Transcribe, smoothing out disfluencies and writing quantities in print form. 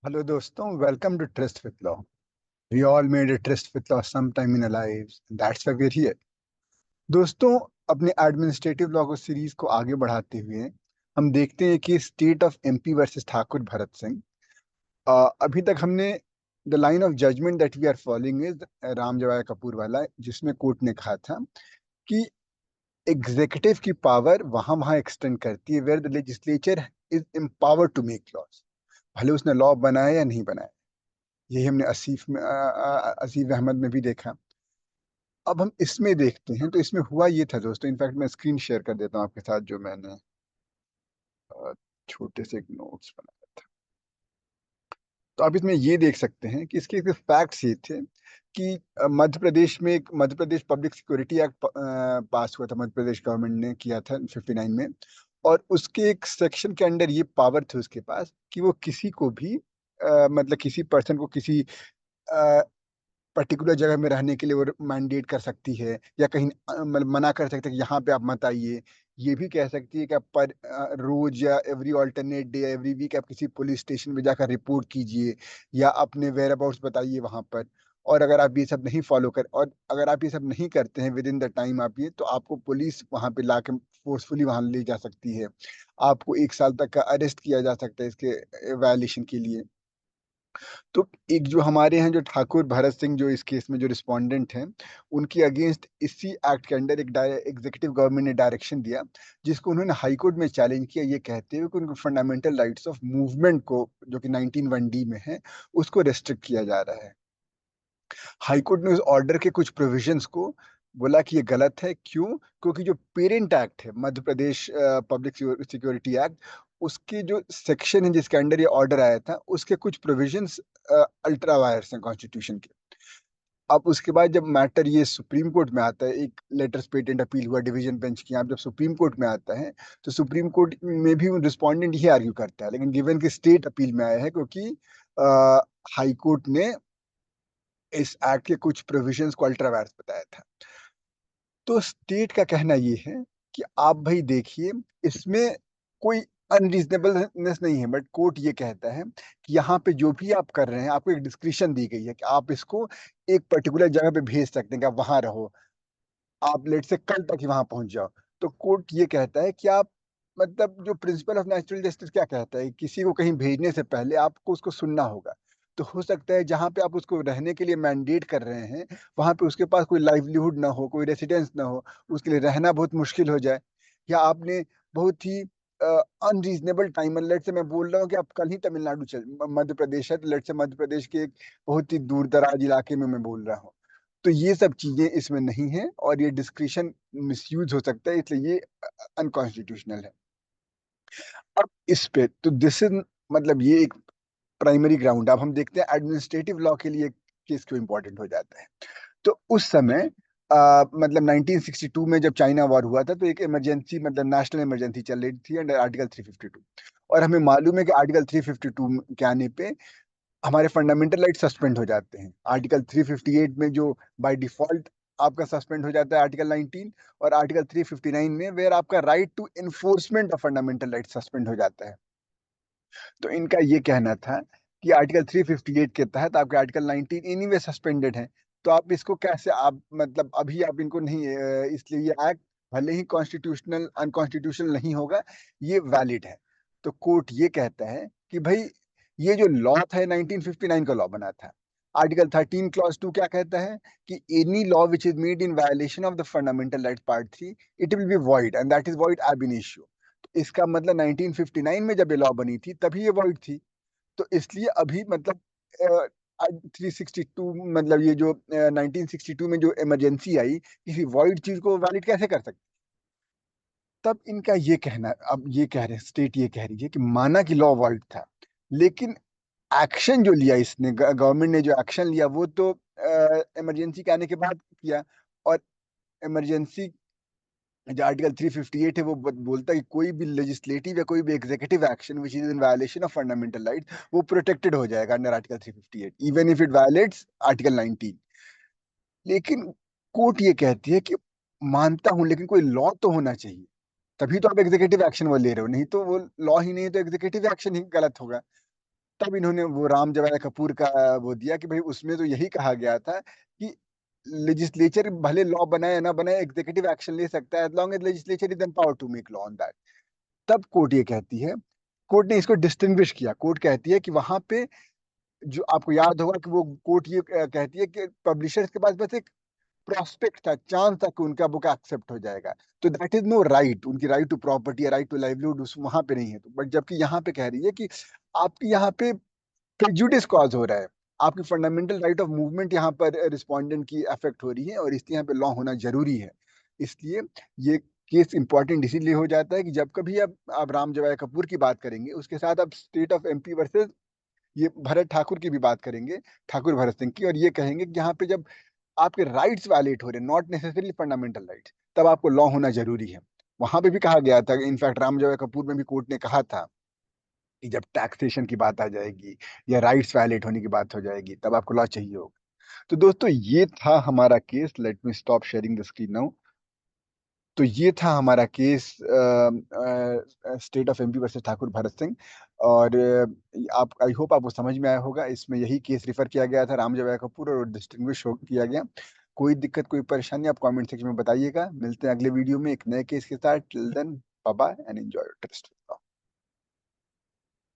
Hello दोस्तों, welcome to Trust with Law. We all made a tryst with law sometime in our lives. That's why we're here. दोस्तों, अपने administrative law को series को आगे बढ़ाते हुए हम देखते हैं कि state of MP versus Thakur Bharat Singh. अभी तक हमने the line of judgement that we are following is Ram Jawaya Kapur वाला, जिसमें कोर्ट ने कहा था कि एग्जीक्यूटिव की पावर वहां वहां एक्सटेंड करती है where the legislature is empowered to make laws, भले उसने लॉ बनाया या नहीं बनाया। यही हमने आसिफ अहमद में भी देखा। अब हम इसमें देखते हैं तो इसमें हुआ ये था दोस्तों, इनफैक्ट मैं स्क्रीन शेयर कर देता हूँ आपके साथ, जो मैंने अ, छोटे से एक नोट्स बनाया था। तो आप इसमें ये देख सकते हैं कि इसके फैक्ट्स ये थे कि मध्य प्रदेश में एक Madhya Pradesh public security act पास हुआ था, मध्य प्रदेश गवर्नमेंट ने किया था 59 में। और उसके एक सेक्शन के अंडर ये पावर थी उसके पास कि वो किसी को भी मतलब किसी पर्सन को किसी पर्टिकुलर जगह में रहने के लिए वो मैंडेट कर सकती है, या कहीं मतलब मना कर सकते हैं कि यहाँ पे आप मत आइए। ये भी कह सकती है कि आप पर रोज या every alternate day, every week आप किसी पुलिस स्टेशन में जाकर रिपोर्ट कीजिए या अपने वेयर अबाउट्स बताइए वहां पर। और अगर आप ये सब नहीं फॉलो कर और अगर आप ये सब नहीं करते हैं विद इन द टाइम, आप ये तो आपको पुलिस वहां पे लाके फोर्सफुली वहां ले जा सकती है। आपको 1 साल तक का अरेस्ट किया जा सकता है इसके वायलेशन के लिए। तो एक जो हमारे यहाँ जो ठाकुर भरत सिंह जो इस केस में जो रिस्पोंडेंट हैं, उनके अगेंस्ट इसी एक्ट के अंडर एक एग्जीक्यूटिव गवर्नमेंट ने डायरेक्शन दिया, जिसको उन्होंने हाई कोर्ट में चैलेंज किया, ये कहते हुए कि उनको फंडामेंटल राइट्स ऑफ मूवमेंट को, जो कि 19(1)(d) में है, उसको रेस्ट्रिक्ट किया जा रहा है। हाई कोर्ट ने उस ऑर्डर के कुछ प्रोविजंस को बोला कि ये गलत है। क्यों? क्योंकि जो पेरेंट एक्ट है, Madhya Pradesh public security act, उसके जो सेक्शन है जिसके अंडर ये ऑर्डर आया था, उसके कुछ प्रोविजंस अल्ट्रा वायर्स हैं कॉन्स्टिट्यूशन के। अब उसके बाद जब मैटर ये सुप्रीम कोर्ट में आता है, एक लेटर्स पेटेंट अपील हुआ डिवीजन बेंच की, आप जब सुप्रीम कोर्ट में आता है तो सुप्रीम कोर्ट में भी रिस्पोंडेंट ये आर्ग्यू करता है, लेकिन गिवन कि स्टेट अपील में आया है क्योंकि हाई कोर्ट ने इस एक्ट के कुछ प्रोविजंस को अल्ट्रा वायर्स बताया था। तो स्टेट का कहना ये है कि आप भाई देखिए, इसमें कोई अनरीजनेबलनेस नहीं है, बट कोर्ट ये कहता है कि यहाँ पे जो भी आप कर रहे हैं, आपको एक डिस्क्रिप्शन दी गई है कि आप इसको एक पर्टिकुलर जगह पे भेज सकते हैं कि आप वहां रहो, आप लेट से कल तक ही वहां पहुंच जाओ। तो कोर्ट ये कहता है कि आप मतलब जो प्रिंसिपल ऑफ नेचुरल जस्टिस क्या कहता है, किसी को कहीं भेजने से पहले आपको उसको सुनना होगा। तो हो सकता है जहां पे आप उसको रहने के लिए मैंडेट कर रहे हैं, वहां पे उसके पास कोई लाइवलीहुड ना हो, कोई रेसिडेंस ना हो, उसके लिए रहना बहुत मुश्किल हो जाए। या आपने बहुत ही अनरीजनेबल टाइम, लेट से मैं बोल रहा हूँ कि आप कल ही तमिलनाडु चल मध्य प्रदेश है, तो लेट से मध्य प्रदेश के एक बहुत ही दूर दराज इलाके में मैं बोल रहा हूँ। तो ये सब चीजें इसमें नहीं है और ये डिस्क्रिशन मिसयूज हो सकता है, इसलिए ये अनकॉन्स्टिट्यूशनल है। अब इस पे तो दिस इज मतलब ये एक प्राइमरी ग्राउंड। अब हम देखते हैं एडमिनिस्ट्रेटिव लॉ के लिए केस क्यों इंपॉर्टेंट हो जाता है। तो उस समय मतलब 1962 में जब चाइना वॉर हुआ था, तो एक इमरजेंसी मतलब नेशनल इमरजेंसी चल रही थी अंडर आर्टिकल 352। और हमें मालूम है कि आर्टिकल 352 के आने पे हमारे फंडामेंटल राइट सस्पेंड हो जाते हैं। आर्टिकल 358 में जो बाय डिफॉल्ट आपका सस्पेंड हो जाता है आर्टिकल 19, और आर्टिकल 359 में वेयर आपका right to enforcement of fundamental right suspend हो जाता है। तो इनका ये कहना था कि आर्टिकल 358 के तहत आपके आर्टिकल 19 एनीवे सस्पेंडेड है। तो आप इसको कैसे आप मतलब अभी आप इनको नहीं इसलिए ये एक्ट भले ही कॉन्स्टिट्यूशनल अनकॉन्स्टिट्यूशनल नहीं होगा, ये वैलिड है। तो कोर्ट ये कहता है कि भाई ये जो लॉ था 1959 का लॉ बना था। आर्टिकल 13 क्लॉज 2 क्या कहता है कि any law which is made in violation of the fundamental right part 3, it will be void and that is void ab initio। इसका मतलब 1959 में जब ये लॉ बनी थी तभी ये वॉइड थी। तो इसलिए अभी मतलब 362 मतलब ये जो 1962 में जो इमरजेंसी आई, किसी वॉइड चीज को वैलिड कैसे कर सकते। तब इनका ये कहना, अब ये कह रहे हैं स्टेट ये कह रही है कि माना कि लॉ वॉइड था, लेकिन एक्शन जो लिया इसने गवर्नमेंट ने जो एक्शन लिया वो तो इमरजेंसी के आने के बाद किया। और इमरजेंसी जो आर्टिकल 358 है वो बोलता है कि कोई भी लेजिस्लेटिव या कोई भी executive action which is in violation of fundamental right वो प्रोटेक्टेड हो जाएगा under article 358 even if it violets article 19। लेकिन कोर्ट ये कहती है कि मानता हूं लेकिन कोई लॉ तो होना चाहिए, तभी तो आप एग्जीक्यूटिव एक्शन वो ले रहे हो, नहीं तो वो लॉ ही नहीं है तो एग्जीक्यूटिव एक्शन ही गलत होगा। तब इन्होंने वो राम जवाया कपूर का वो दिया कि भाई उसमें तो यही कहा गया था कि लेजिस्लेचर भले लॉ बनाए या ना बनाए, एग्जीक्यूटिव एक्शन ले सकता है as long as legislature is empowered to make law on that. तब कोर्ट ये कहती है, कोर्ट ने इसको डिस्टिंग्विश किया। कोर्ट कहती है कि वहां पे जो आपको याद होगा कि वो कोर्ट ये कहती है कि पब्लिशर्स के पास बस एक प्रोस्पेक्ट था, चांस था कि उनका बुक एक्सेप्ट हो जाएगा, तो दैट इज नो राइट, उनकी राइट टू प्रॉपर्टी या राइट टू लाइवलीहुड उस वहां पे नहीं है। तो बट जबकि यहाँ पे कह रही है कि आपकी यहाँ पे प्रेजुडिस कॉज हो रहा है, आपकी फंडामेंटल राइट ऑफ मूवमेंट यहाँ पर रिस्पोंडेंट की अफेक्ट हो रही है, और इसलिए यहाँ पे लॉ होना जरूरी है। इसलिए ये केस इंपॉर्टेंट इसीलिए हो जाता है कि जब कभी आप राम जवाया कपूर की बात करेंगे, उसके साथ आप स्टेट ऑफ एमपी वर्सेस ये भरत ठाकुर की भी बात करेंगे, ठाकुर भरत सिंह की, और ये कहेंगे कि यहाँ पे जब आपके राइट्स वायलेट हो रहे हैं, नॉट नेसेसरली फंडामेंटल राइट्स, तब आपको लॉ होना जरूरी है। वहां पे भी कहा गया था, इनफैक्ट राम जवाया कपूर में भी कोर्ट ने कहा था कि जब टैक्सेशन की बात आ जाएगी या राइट्स वायलेट होने की बात हो जाएगी, तब आपको लॉ चाहिए होगा। तो दोस्तों ये था हमारा case. Let me stop sharing the screen now. तो ये था हमारा case, state of MP versus Thakur Bharat Singh. और आप, आई होप आपको समझ में आया होगा। इसमें यही केस रिफर किया गया था, राम जवाया कपूर, और डिस्टिंग्विश किया गया। कोई दिक्कत, कोई परेशानी आप कमेंट सेक्शन में बताइएगा। मिलते हैं अगले वीडियो में एक नए केस के साथ। Till then, bye bye and enjoy your trust.